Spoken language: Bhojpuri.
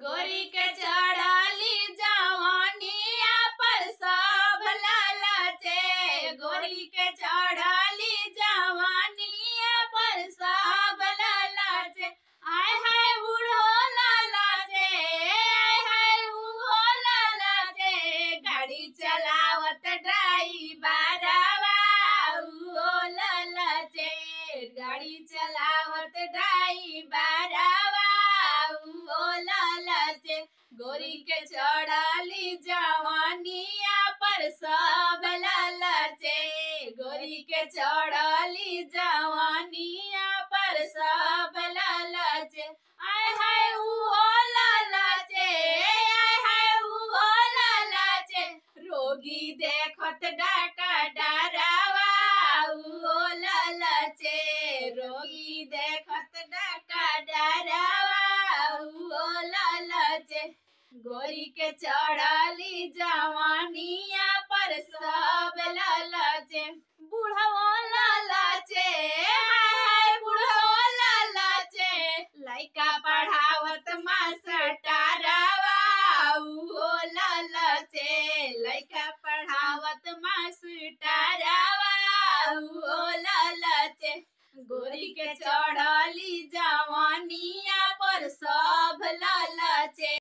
गोरी के चढ़ाली जवानिया पर सब लालचे। गोरी के चढ़ाली जवानिया पर सब लालचे। आय हाय बूढ़ो लालचे, आय हाय बूढ़ो लालचे। गाड़ी चलावत ड्राइवरवा उहो लालचे। गाड़ी चलावत ड्राइवरवा उहो लालचे। गोरी के चढ़ाली जवानिया पर सब लालचे। गोरी के चढ़ाली जवानिया पर सब लालचे। आय हाय उहो लालचे, आय हाय उहो लालचे। रोगी देखत डाका डरावा उहो लालचे। रोगी देखत डाका डरावा उहो लालचे। गोरी के चढ़ाली जवानिया पर सब लालचे। बूढ़ो लालचे, हाय बूढ़ो लालचे। लइका पढ़ावत मास्टरवा उहो लालचे। लइका पढ़ावत मास्टरवा उहो लालचे। गोरी के चढ़ाली जवानिया पर सब लालचे।